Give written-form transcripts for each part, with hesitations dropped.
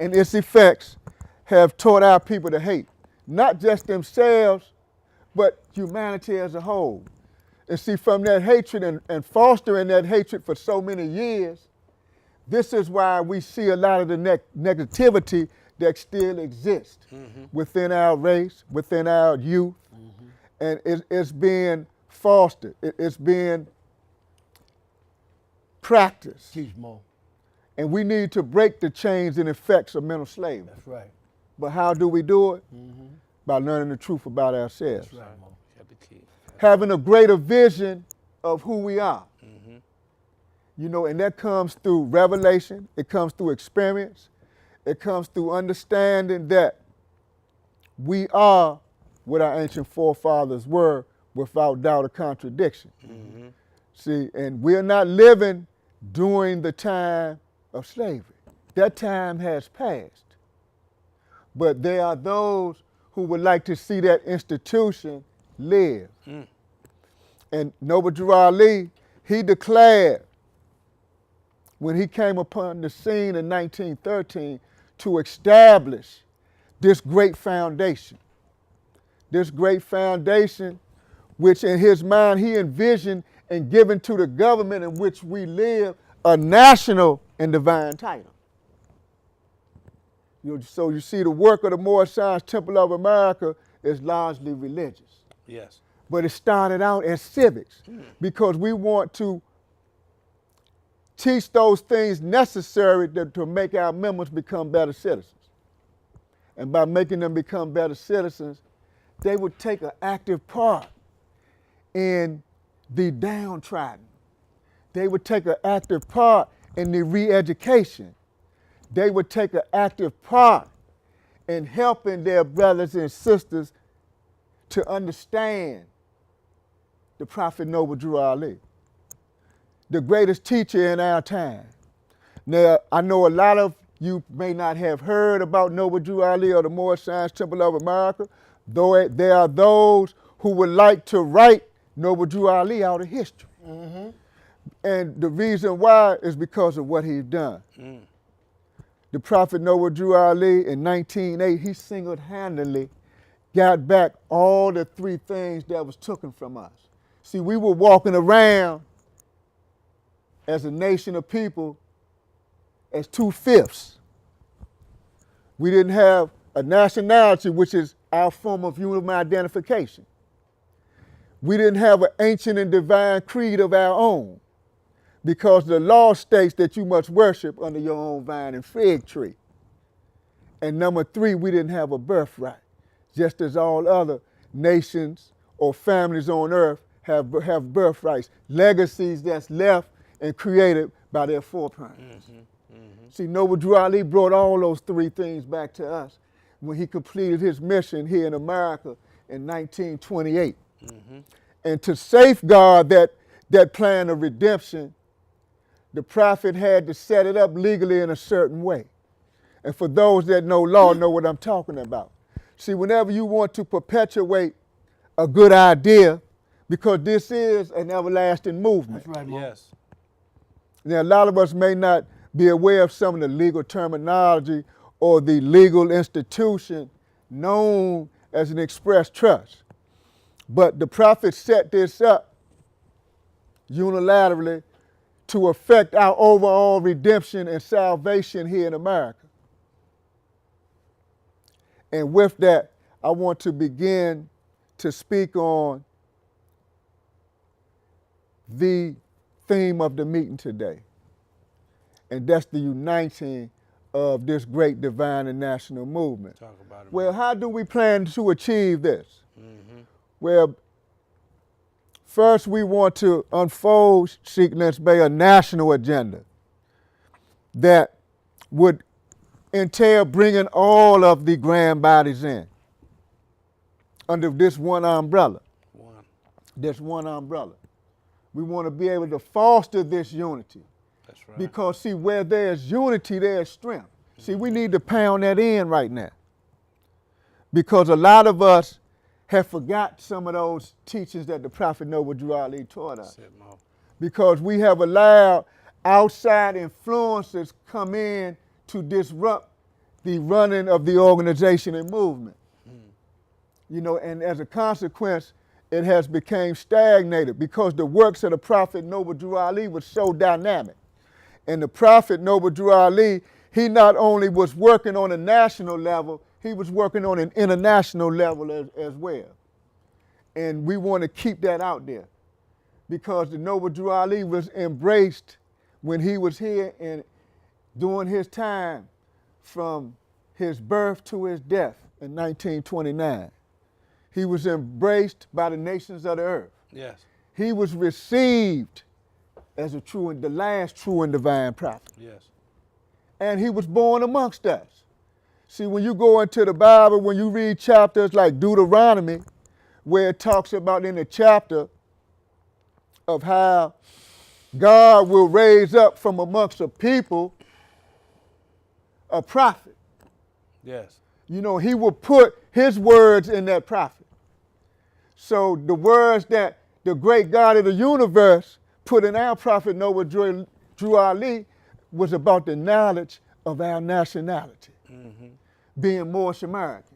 and its effects have taught our people to hate, not just themselves, but humanity as a whole. And see, from that hatred and fostering that hatred for so many years, this is why we see a lot of the negativity that still exists within our race, within our youth, and it's being fostered, it's being practiced. Teach more. And we need to break the chains and effects of mental slavery. That's right. But how do we do it? By learning the truth about ourselves. That's right, Mo. Having a greater vision of who we are. You know, and that comes through revelation, it comes through experience, it comes through understanding that we are what our ancient forefathers were without doubt or contradiction. See, and we're not living during the time of slavery. That time has passed. But there are those who would like to see that institution live. And Noble Drew Ali, he declared when he came upon the scene in 1913 to establish this great foundation. This great foundation, which in his mind he envisioned and given to the government in which we live a national and divine title. So you see, the work of the Moorish Science Temple of America is largely religious. Yes. But it started out as civics because we want to teach those things necessary to make our members become better citizens. And by making them become better citizens, they would take an active part in the downtrodden. They would take an active part in the re-education. They would take an active part in helping their brothers and sisters to understand the Prophet Noble Drew Ali, the greatest teacher in our time. Now, I know a lot of you may not have heard about Noble Drew Ali or the Moorish Science Temple of America, though there are those who would like to write Noble Drew Ali out of history. And the reason why is because of what he's done. The Prophet Noble Drew Ali in 1908, he single-handedly got back all the three things that was taken from us. See, we were walking around as a nation of people as 2/5. We didn't have a nationality, which is our form of human identification. We didn't have an ancient and divine creed of our own because the law states that you must worship under your own vine and fig tree. And number 3, we didn't have a birthright, just as all other nations or families on earth have birthrights, legacies that's left and created by their foreparents. See, Noble Drew Ali brought all those 3 things back to us when he completed his mission here in America in 1928. And to safeguard that plan of redemption, the Prophet had to set it up legally in a certain way. And for those that know law, know what I'm talking about. See, whenever you want to perpetuate a good idea, because this is an everlasting movement. That's right, Mo. Yes. Now, a lot of us may not be aware of some of the legal terminology or the legal institution known as an express trust. But the Prophet set this up unilaterally to affect our overall redemption and salvation here in America. And with that, I want to begin to speak on the theme of the meeting today. And that's the uniting of this great divine and national movement. Talk about it. Well, how do we plan to achieve this? Well, first we want to unfold, Sheikh Lynch Bey, a national agenda that would entail bringing all of the grand bodies in under this one umbrella. This one umbrella. We want to be able to foster this unity. That's right. Because, see, where there's unity, there's strength. See, we need to pound that in right now. Because a lot of us have forgot some of those teachings that the Prophet Noble Drew Ali taught us. That's it, Mo. Because we have allowed outside influences come in to disrupt the running of the organization and movement. You know, and as a consequence, it has become stagnated because the works of the Prophet Noble Drew Ali was so dynamic. And the Prophet Noble Drew Ali, he not only was working on a national level, he was working on an international level as well. And we want to keep that out there because the Noble Drew Ali was embraced when he was here and during his time from his birth to his death in 1929. He was embraced by the nations of the earth. Yes. He was received as the last true and divine prophet. Yes. And he was born amongst us. See, when you go into the Bible, when you read chapters like Deuteronomy, where it talks about in the chapter of how God will raise up from amongst a people a prophet. Yes. You know, he will put his words in that prophet. So the words that the great God of the universe put in our prophet Noble Drew Ali was about the knowledge of our nationality, being Moorish Americans.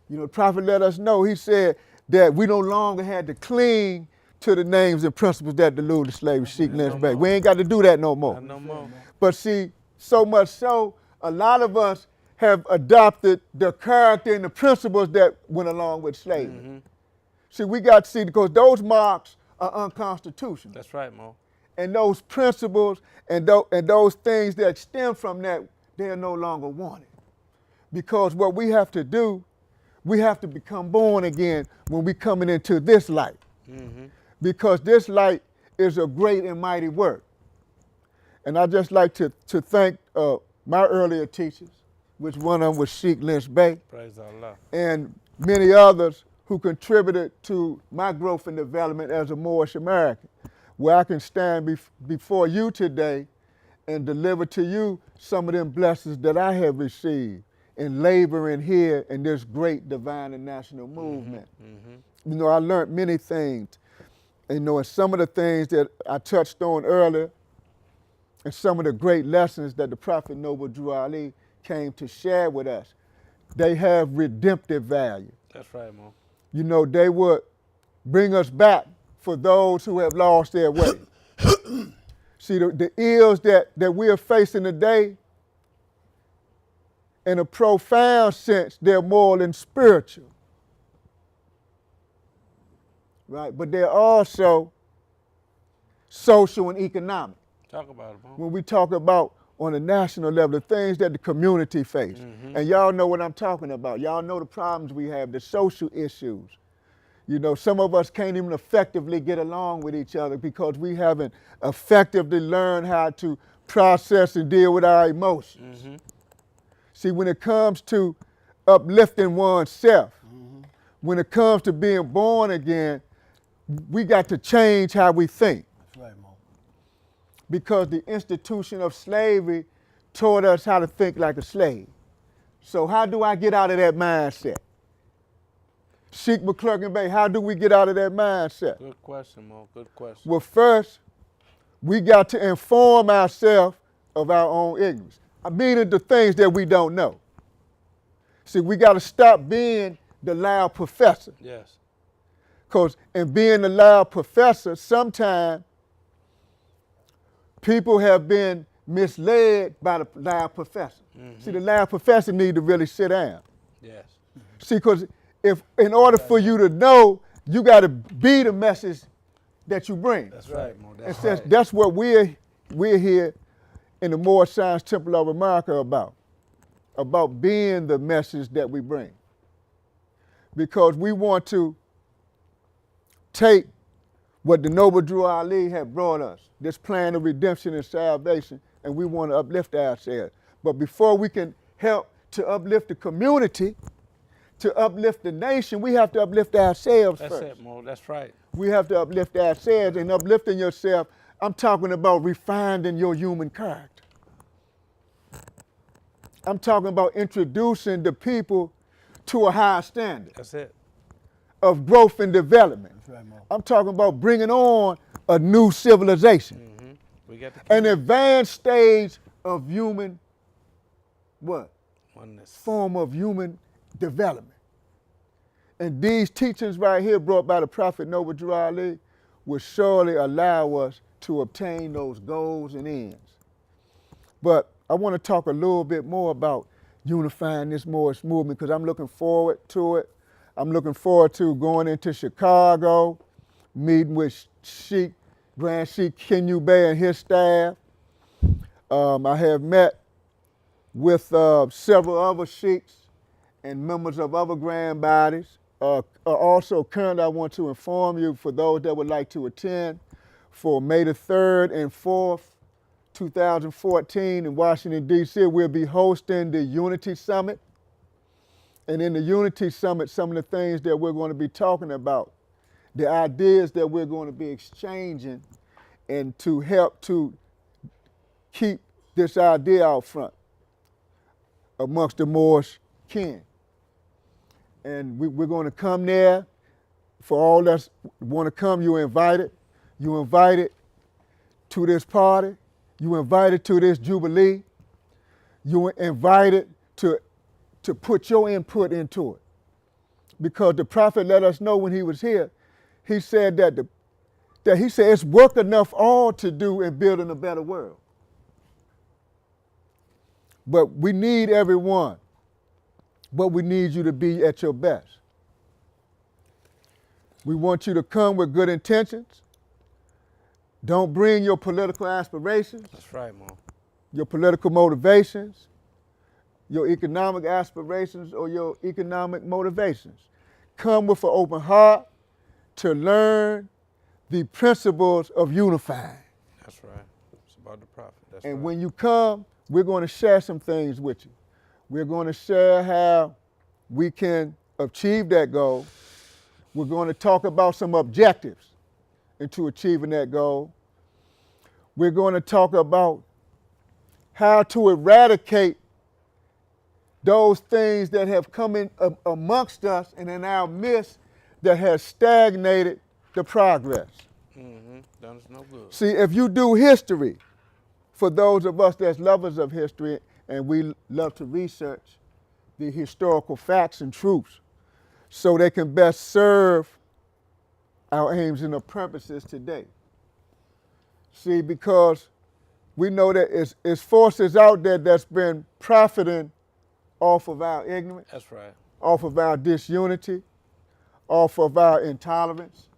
You know, the prophet let us know, he said that we no longer had to cling to the names and principles that deluded slavery, Sheikh Lynch Bey. We ain't got to do that no more. No more. But see, so much so, a lot of us have adopted the character and the principles that went along with slavery. See, we got to see, because those marks are unconstitutional. That's right, Mo. And those principles and those things that stem from that, they are no longer wanted. Because what we have to do, we have to become born again when we coming into this light. Because this light is a great and mighty work. And I just like to thank my earlier teachers, which one of them was Sheikh Lynch Bey. Praise Allah. And many others who contributed to my growth and development as a Moorish American, where I can stand before you today and deliver to you some of them blessings that I have received in laboring here in this great divine and national movement. You know, I learned many things. You know, and some of the things that I touched on earlier, and some of the great lessons that the Prophet Noble Drew Ali came to share with us, they have redemptive value. That's right, Mo. You know, they would bring us back for those who have lost their way. See, the ills that we are facing today, in a profound sense, they're moral and spiritual. Right? But they're also social and economic. Talk about it, Mo. When we talk about on a national level, the things that the community face. And y'all know what I'm talking about. Y'all know the problems we have, the social issues. You know, some of us can't even effectively get along with each other because we haven't effectively learned how to process and deal with our emotions. See, when it comes to uplifting oneself, when it comes to being born again, we got to change how we think. That's right, Mo. Because the institution of slavery taught us how to think like a slave. So how do I get out of that mindset? Sheikh McClurkin Bey, how do we get out of that mindset? Good question, Mo. Good question. Well, first, we got to inform ourselves of our own ignorance. I mean the things that we don't know. See, we got to stop being the loud professor. Yes. Because in being the loud professor, sometimes people have been misled by the loud professor. See, the loud professor need to really sit down. Yes. See, because if in order for you to know, you got to be the message that you bring. That's right, Mo. And That's since right. that's what we're here in the Moorish Science Temple of America about being the message that we bring. Because we want to take what the Noble Drew Ali had brought us, this plan of redemption and salvation, and we want to uplift ourselves. But before we can help to uplift the community, to uplift the nation, we have to uplift ourselves That's first. it, Mo. That's right. We have to uplift ourselves, and uplifting yourself, I'm talking about refining your human character. I'm talking about introducing the people to a higher standard That's it. of growth and development. That's right, Mo. I'm talking about bringing on a new civilization, We got the an advanced stage of human what? Oneness. Form of human development. And these teachings right here brought by the Prophet Noble Drew Ali will surely allow us to obtain those goals and ends. But I want to talk a little bit more about unifying this Moorish movement because I'm looking forward to it. I'm looking forward to going into Chicago, meeting with Grand Sheikh Kenyu Bey and his staff. I have met with several other sheikhs and members of other grand bodies. Also, currently, I want to inform you, for those that would like to attend, for May the 3rd and 4th, 2014 in Washington, D.C., we'll be hosting the Unity Summit. And in the Unity Summit, some of the things that we're going to be talking about, the ideas that we're going to be exchanging, and to help to keep this idea out front amongst the Moorish kin. And we're going to come there. For all that want to come, you're invited. You're invited to this party. You're invited to this Jubilee. You're invited to put your input into it. Because the Prophet let us know when he was here, he said that he said it's work enough all to do in building a better world. But we need everyone. But we need you to be at your best. We want you to come with good intentions. Don't bring your political aspirations, That's right, Mo. your political motivations, your economic aspirations, or your economic motivations. Come with an open heart to learn the principles of unifying. That's right. It's about the Prophet. That's And right. when you come, we're going to share some things with you. We're going to share how we can achieve that goal. We're going to talk about some objectives into achieving that goal. We're going to talk about how to eradicate those things that have come in amongst us and in our midst that has stagnated the progress. Done us no good. See, if you do history, for those of us that's lovers of history and we love to research the historical facts and truths so they can best serve our aims and our purposes today. See, because we know that it's forces out there that's been profiting off of our ignorance, That's right. off of our disunity, off of our intolerance.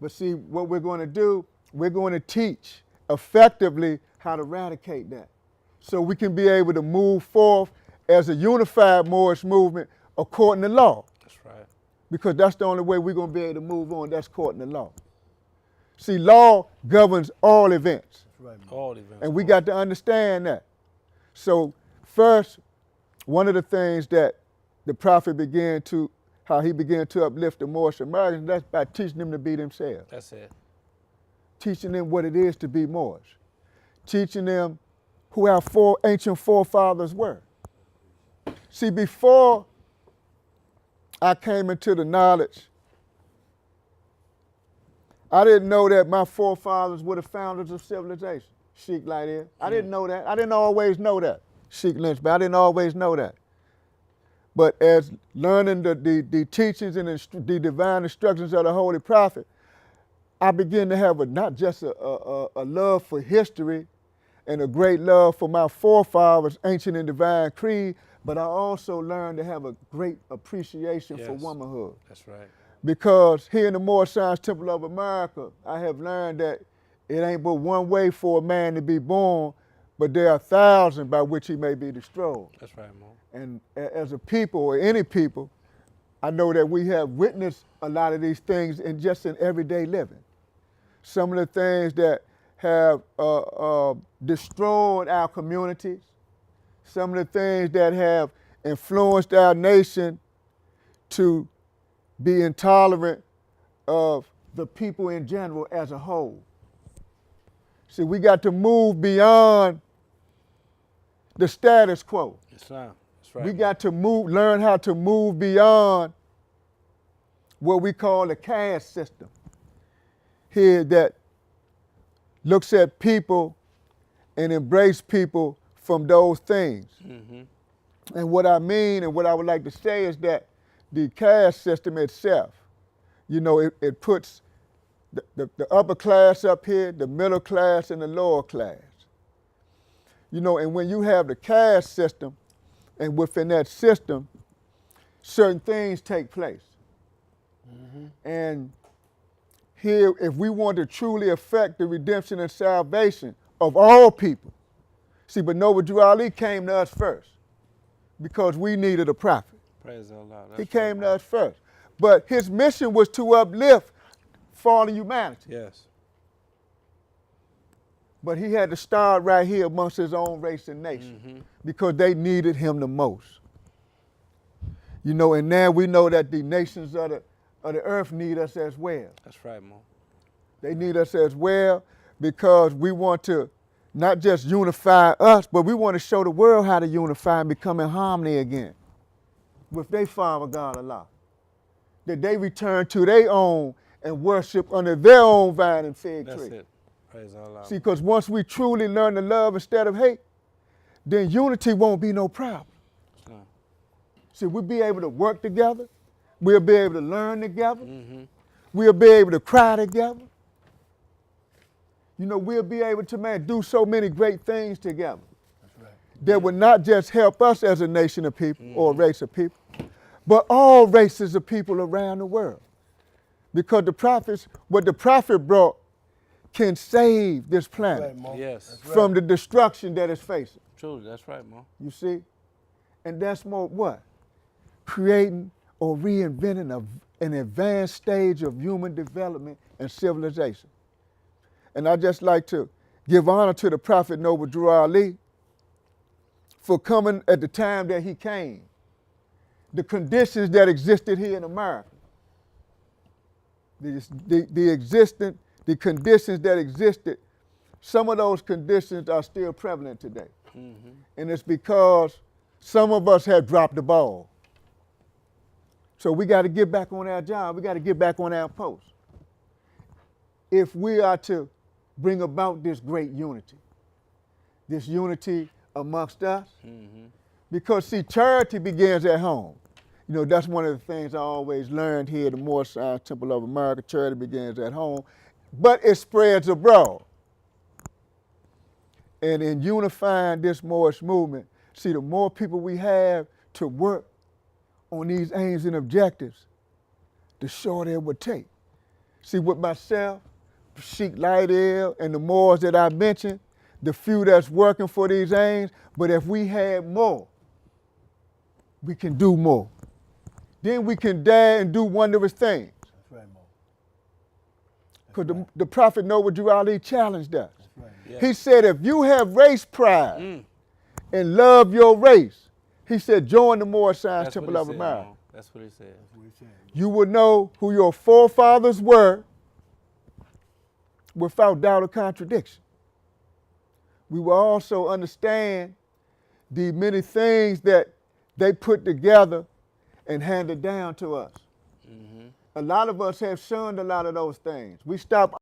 But see, what we're going to do, we're going to teach effectively how to eradicate that so we can be able to move forth as a unified Moorish movement according to law. That's right. Because that's the only way we're going to be able to move on, that's according to law. See, law governs all events. All events. And we Mo. got to understand that. So first, one of the things that the Prophet how he began to uplift the Moorish Americans, that's by teaching them to be themselves. That's it. Teaching them what it is to be Moorish. Teaching them who our ancient forefathers were. See, before I came into the knowledge, I didn't know that my forefathers were the founders of civilization. Sheikh Lydia. I didn't know that. I didn't always know that. Sheikh Lynch, but I didn't always know that. But as learning the teachings and the divine instructions of the Holy Prophet, I began to have not just a love for history and a great love for my forefathers' ancient and divine creed, but I also learned to have a great appreciation for Yes. womanhood. That's right. Because here in the Moorish Science Temple of America, I have learned that it ain't but one way for a man to be born, but there are thousands by which he may be destroyed. That's right, Mo. And as a people, or any people, I know that we have witnessed a lot of these things in everyday living. Some of the things that have destroyed our communities, some of the things that have influenced our nation to be intolerant of the people in general as a whole. See, we got to move beyond the status quo. Islam. That's right. We Mo. got to learn how to move beyond what we call the caste system here that looks at people and embrace people from those things. Mm-hmm. And what I mean and what I would like to say is that the caste system itself, you know, it puts the upper class up here, the middle class, and the lower class. You know, and when you have the caste system, and within that system, certain things take place. And here, if we want to truly affect the redemption and salvation of all people, see, but Noble Drew Ali came to us first because we needed a prophet. Praise Allah. He came to us first. But his mission was to uplift fallen humanity. Yes. But he had to start right here amongst his own race and nation because they needed him the most. You know, and now we know that the nations of the earth need us as well. That's right, Mo. They need us as well because we want to not just unify us, but we want to show the world how to unify and become in harmony again with their Father God Allah. That they return to their own and worship under their own vine and fig tree. That's it. Praise Allah. See, because once we truly learn to love instead of hate, then unity won't be no problem. It's not. See, we'll be able to work together. We'll be able to learn together. We'll be able to cry together. You know, we'll be able to, man, do so many great things together. That's right. That would not just help us as a nation of people or a race of people, but all races of people around the world. Because the prophets, what the prophet brought can save this That's planet right, Mo. Yes. That's right. from the destruction that it's facing. Truly, that's right, Mo. You see? And that's more what? Creating or reinventing an advanced stage of human development and civilization. And I'd just like to give honor to the Prophet Noble Drew Ali for coming at the time that he came. The conditions that existed here in America. The conditions that existed, some of those conditions are still prevalent today. And it's because some of us have dropped the ball. So we got to get back on our job. We got to get back on our post. If we are to bring about this great unity amongst us, because see, charity begins at home. You know, that's one of the things I always learned here at the Moorish Science Temple of America. Charity begins at home, but it spreads abroad. And in unifying this Moorish movement, see, the more people we have to work on these aims and objectives, the shorter it would take. See, with myself, Sheikh Lydell, and the Moors that I mentioned, the few that's working for these aims, but if we had more, we can do more. Then we can dare and do wondrous things. That's right, Mo. Because the Prophet Noble Drew Ali challenged us. That's right. Yes. He said, if you have race pride and love your race, he said, join the Moorish Science That's what Temple he of said, America. Mo. That's what he said. That's what he said. You will know who your forefathers were without doubt or contradiction. We will also understand the many things that they put together and handed down to us. A lot of us have shunned a lot of those things. We stopped